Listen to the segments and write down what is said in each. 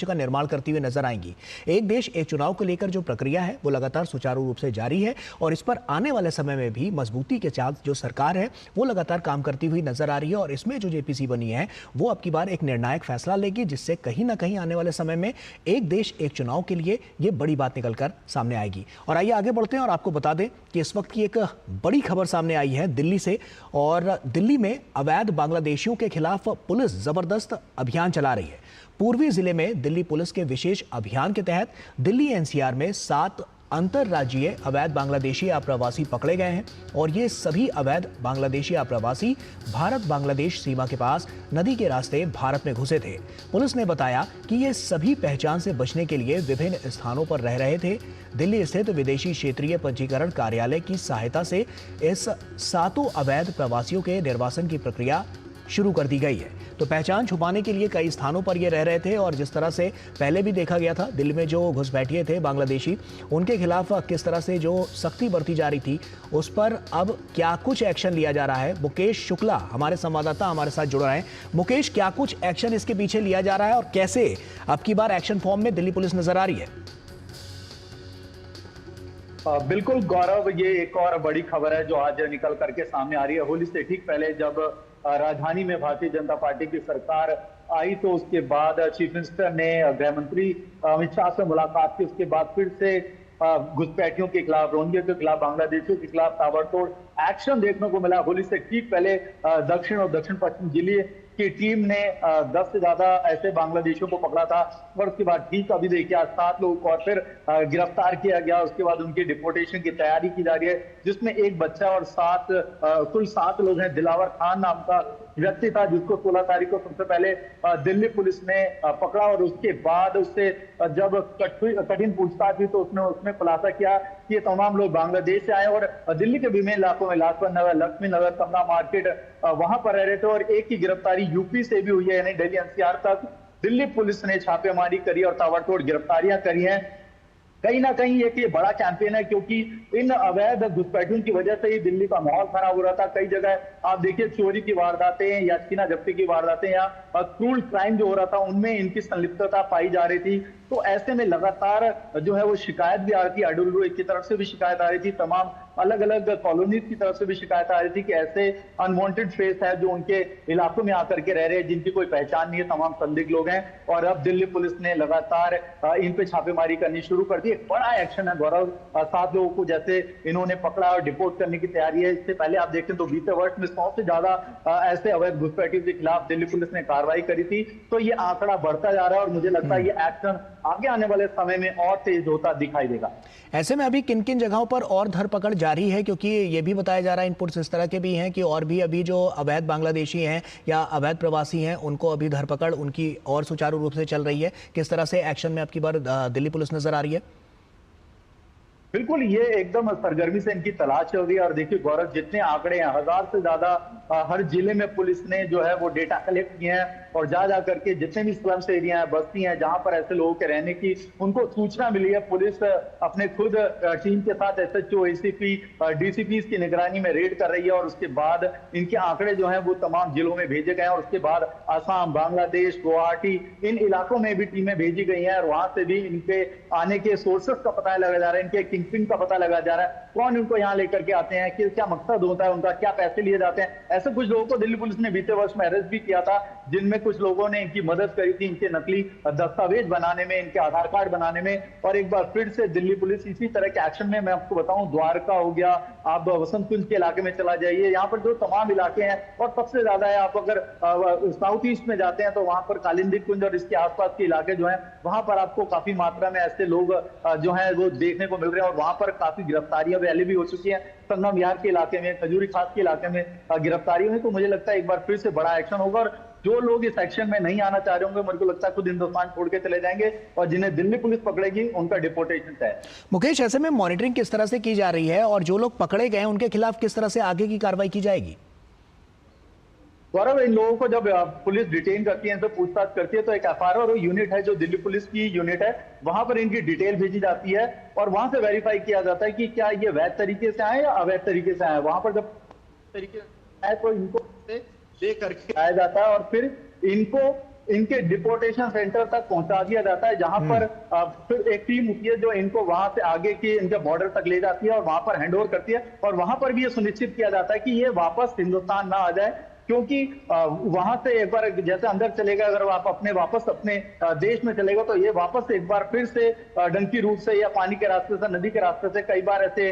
का निर्माण करती हुई नजर आएंगी। एक देश एक चुनाव को लेकर जो प्रक्रिया है वो लगातार सुचारू रूप से जारी है और इस पर आने वाले समय में भी मजबूती के साथ जो सरकार है वो लगातार काम करती हुई नजर आ रही है और इसमें जो जेपीसी बनी है वो अब की बार एक निर्णायक फैसला लेगी, जिससे कहीं ना कहीं आने वाले समय में एक देश एक चुनाव के लिए ये बड़ी बात निकलकर सामने आएगी। और आइए आगे बढ़ते हैं और आपको बता दें कि इस वक्त की एक बड़ी खबर सामने आई है दिल्ली से, और दिल्ली में अवैध बांग्लादेशियों के खिलाफ पुलिस जबरदस्त अभियान चला रही है। पूर्वी जिले में दिल्ली पुलिस के विशेष अभियान के तहत दिल्ली एनसीआर में 7 अंतर्राज्यीय अवैध बांग्लादेशी आप्रवासी पकड़े गए हैं और ये सभी अवैध बांग्लादेशी आप्रवासी भारत बांग्लादेश सीमा के पास नदी के रास्ते भारत में घुसे थे। पुलिस ने बताया कि ये सभी पहचान से बचने के लिए विभिन्न स्थानों पर रह रहे थे। दिल्ली स्थित विदेशी क्षेत्रीय पंजीकरण कार्यालय की सहायता से इस 7 अवैध प्रवासियों के निर्वासन की प्रक्रिया शुरू कर दी गई है। तो पहचान छुपाने के लिए कई स्थानों पर ये रह रहे थे और जिस तरह से पहले भी देखा गया था दिल्ली में जो घुसपैठिए थे बांग्लादेशी, उनके खिलाफ किस तरह से जो सख्ती बरती जा रही थी उस पर अब क्या कुछ एक्शन लिया जा रहा है। मुकेश शुक्ला हमारे संवाददाता हमारे साथ जुड़ रहे हैं। मुकेश, क्या कुछ एक्शन इसके पीछे लिया जा रहा है और कैसे अब की बार एक्शन फॉर्म में दिल्ली पुलिस नजर आ रही है? बिल्कुल गौरव, ये एक और बड़ी खबर है जो आज निकल करके सामने आ रही है। होली से ठीक पहले जब राजधानी में भारतीय जनता पार्टी की सरकार आई तो उसके बाद चीफ मिनिस्टर ने गृह मंत्री अमित शाह से मुलाकात की। उसके बाद फिर से घुसपैठियों के खिलाफ, रोहिंग्या के खिलाफ, बांग्लादेशियों के खिलाफ ताबड़तोड़ एक्शन देखने को मिला। होली से ठीक पहले दक्षिण और दक्षिण पश्चिम जिले की टीम ने 10 से ज्यादा ऐसे बांग्लादेशियों को पकड़ा था और उसके बाद ठीक अभी देखिए आज 7 लोगों को और फिर गिरफ्तार किया गया। उसके बाद उनकी डिपोर्टेशन की तैयारी की जा रही है, जिसमें एक बच्चा और कुल 7 लोग हैं। दिलावर खान नाम का व्यक्ति था जिसको 16 तारीख को सबसे पहले दिल्ली पुलिस ने पकड़ा और उसके बाद उससे जब कठिन पूछताछ हुई तो उसने खुलासा किया कि ये तमाम लोग बांग्लादेश से आए और दिल्ली के विभिन्न इलाकों में लाजपत नगर, लक्ष्मी नगर, कमला मार्केट वहां पर रह रहे थे और एक की गिरफ्तारी यूपी से भी हुई है। यानी दिल्ली एनसीआर तक दिल्ली पुलिस ने छापेमारी करी और ताबड़तोड़ गिरफ्तारियां करी हैं। कहीं ना कहीं ये बड़ा कैंपेन है क्योंकि इन अवैध घुसपैठियों की वजह से ही दिल्ली का माहौल खराब हो रहा था। कई जगह आप देखिए चोरी की वारदातें या छीना झपटी की वारदातें या क्रूर क्राइम जो हो रहा था उनमें इनकी संलिप्तता पाई जा रही थी। तो ऐसे में लगातार जो है वो शिकायत भी आ रही थी, अडुल्लू की तरफ से भी शिकायत आ रही थी, तमाम अलग अलग कॉलोनीज की तरफ से भी शिकायत आ रही थी कि ऐसे अनवांटेड फेस है जो उनके इलाकों में आकर के रह रहे हैं, जिनकी कोई पहचान नहीं है, तमाम संदिग्ध लोग हैं। और अब दिल्ली पुलिस ने लगातार इन पे छापेमारी करनी शुरू कर दी। एक बड़ा एक्शन है गौरव, 7 लोगों को जैसे इन्होंने पकड़ा और डिपोर्ट करने की तैयारी है। इससे पहले आप देखें तो बीते वर्ष में 100 से ज्यादा ऐसे अवैध घुसपैठियों के खिलाफ दिल्ली पुलिस ने कार्रवाई करी थी। तो ये आंकड़ा बढ़ता जा रहा है और मुझे लगता है ये एक्शन आगे आने वाले समय में और तेज होता दिखाई देगा। ऐसे में अभी किन किन जगहों पर और धरपकड़ जारी है, क्योंकि ये भी बताया जा रहा है इनपुट्स इस तरह के भी हैं कि और भी अभी जो अवैध बांग्लादेशी हैं या अवैध प्रवासी हैं उनको अभी धरपकड़ उनकी और सुचारू रूप से चल रही है। किस तरह से एक्शन में अब की बार दिल्ली पुलिस नजर आ रही है? बिल्कुल, ये एकदम सरगर्मी से इनकी तलाश चल रही है। और देखिए गौरव, जितने आंकड़े हैं 1000 से ज्यादा हर जिले में पुलिस ने जो है वो डेटा कलेक्ट किए हैं और जा करके जितने भी स्लम्स एरिया हैं, बस्ती हैं, जहां पर ऐसे लोगों के रहने की उनको सूचना मिली है, पुलिस अपने खुद टीम के साथ एसएचओ, एसीपी, डीसीपी की निगरानी में रेड कर रही है। और उसके बाद इनके आंकड़े जो है वो तमाम जिलों में भेजे गए हैं और उसके बाद आसाम, बांग्लादेश, गुवाहाटी, इन इलाकों में भी टीमें भेजी गई हैं और वहां से भी इनके आने के सोर्सेस का पता लगा जा रहा है, इनके किंगपिन का पता लगा जा रहा है, कौन इनको यहाँ लेकर के आते हैं, कि क्या मकसद होता है उनका, क्या पैसे लिए जाते हैं। ऐसे कुछ लोगों को दिल्ली पुलिस ने बीते वर्ष में अरेस्ट भी किया था, जिनमें कुछ लोगों ने इनकी मदद करी थी इनके नकली दस्तावेज बनाने में, इनके आधार कार्ड बनाने में। और एक बार फिर से दिल्ली पुलिस इसी तरह के एक्शन में, मैं आपको बताऊं, द्वारका हो गया, आप वसंत कुंज के इलाके में चला जाइए, यहाँ पर जो तमाम इलाके हैं और सबसे ज्यादा है आप अगर साउथ ईस्ट में जाते हैं तो वहां पर कालिंदी कुंज और इसके आसपास के इलाके जो है वहां पर आपको काफी मात्रा में ऐसे लोग जो है वो देखने को मिल रहे हैं और वहां पर काफी गिरफ्तारियां पहले भी हो चुकी हैं। संगम विहार के इलाके में, खजूरी खास के इलाके में गिरफ्तारी हुई। तो मुझे लगता है एक बार फिर से बड़ा एक्शन होगा और जो लोग इस एक्शन में नहीं आना चाह रहे होंगे मुझे को लगता है खुद हिंदुस्तान छोड़ के चले जाएंगे और जिन्हें दिल्ली पुलिस पकड़ेगी उनका डिपोर्टेशन तय। मुकेश, ऐसे में मॉनिटरिंग किस तरह से की जा रही है और जो लोग पकड़े गए उनके खिलाफ किस तरह से आगे की कार्रवाई की जाएगी? गौरव, इन लोगों को जब पुलिस डिटेन करती है तो पूछताछ करती है तो एक एफआरओ यूनिट है जो दिल्ली पुलिस की यूनिट है, वहां पर इनकी डिटेल भेजी जाती है और वहां से वेरीफाई किया जाता है कि क्या ये वैध तरीके से आए या अवैध तरीके से आए। वहां पर जब तरीके से आए तो इनको दे करके आया जाता है और फिर इनको इनके डिपोर्टेशन सेंटर तक पहुंचा दिया जाता है, जहां पर फिर एक टीम होती है जो इनको वहां से आगे की इनके बॉर्डर तक ले जाती है और वहां पर हैंडओवर करती है, और वहां पर भी ये सुनिश्चित किया जाता है कि ये वापस हिंदुस्तान ना आ जाए, क्योंकि वहां से एक बार जैसे अंदर चलेगा, अगर आप वापस अपने देश में चलेगा तो ये वापस एक बार फिर से डंकी रूट से या पानी के रास्ते से, नदी के रास्ते से कई बार ऐसे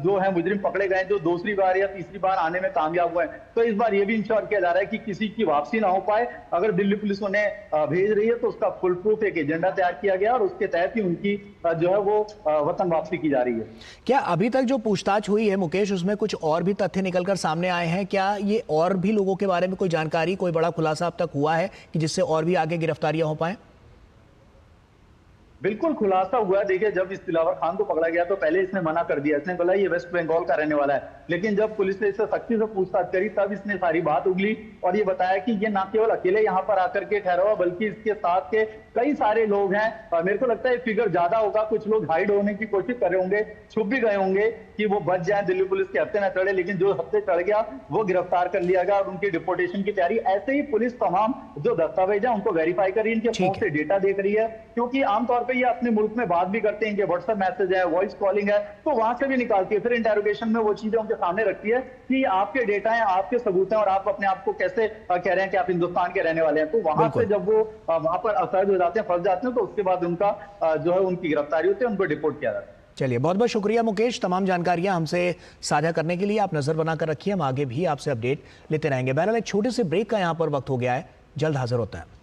जो है मुजरिम पकड़े गए जो दूसरी बार या तीसरी बार आने में कामयाब हुए हैं। तो इस बार ये भी इंश्योर किया जा रहा है कि किसी की वापसी ना हो पाए। अगर दिल्ली पुलिस उन्हें भेज रही है तो उसका फुल प्रूफ एक एजेंडा तैयार किया गया और उसके तहत ही उनकी जो है वो वतन वापसी की जा रही है। क्या अभी तक जो पूछताछ हुई है मुकेश, उसमें कुछ और भी तथ्य निकलकर सामने आए हैं? क्या ये और भी लोगों के बारे में कोई जानकारी, कोई बड़ा खुलासा अब तक हुआ है कि जिससे और भी आगे गिरफ्तारियां हो पाए? बिल्कुल खुलासा हुआ। देखिए, जब इस दिलावर खान को पकड़ा गया तो पहले इसने मना कर दिया, इसने बोला ये वेस्ट बंगाल का रहने वाला है, लेकिन जब पुलिस ने इससे सख्ती से पूछताछ करी तब इसने सारी बात उगली और ये बताया कि ये ना केवल अकेले यहाँ पर आकर के ठहरा हुआ बल्कि इसके साथ के कई सारे लोग हैं। और मेरे को लगता है फिगर ज्यादा होगा, कुछ लोग हाइड होने की कोशिश कर रहे होंगे, छुप भी गए होंगे कि वो बच जाए, दिल्ली पुलिस के हत्थे न चढ़े, लेकिन जो हत्थे चढ़ गया वो गिरफ्तार कर लिया गया और उनकी डिपोर्टेशन की तैयारी। ऐसे ही पुलिस तमाम जो दस्तावेज है उनको वेरीफाई कर रही है, इनके फोन से डेटा देख रही है, क्योंकि आमतौर पर ये अपने मुल्क में बात भी करते हैं, व्हाट्सएप मैसेज है, वॉइस कॉलिंग है, तो वहां से भी निकालती है, फिर इंटेरोगेशन में वो चीजें उनके सामने रखती है कि आपके डेटा हैं, आपके सबूत हैं और आप अपने आप को कैसे कह रहे हैं कि आप हिंदुस्तान के रहने वाले हैं। तो वहां से जब वो वहां पर असहज हो जाते हैं, फंस जाते हैं, तो उसके बाद उनका जो है उनकी गिरफ्तारी होती है, उनको डिपोर्ट किया जाता है। चलिए, बहुत बहुत शुक्रिया मुकेश, तमाम जानकारियां हमसे साझा करने के लिए। आप नजर बनाकर रखिए, हम आगे भी आपसे अपडेट लेते रहेंगे। बहरहाल एक छोटे से ब्रेक का यहां पर वक्त हो गया है, जल्द हाजिर होता है।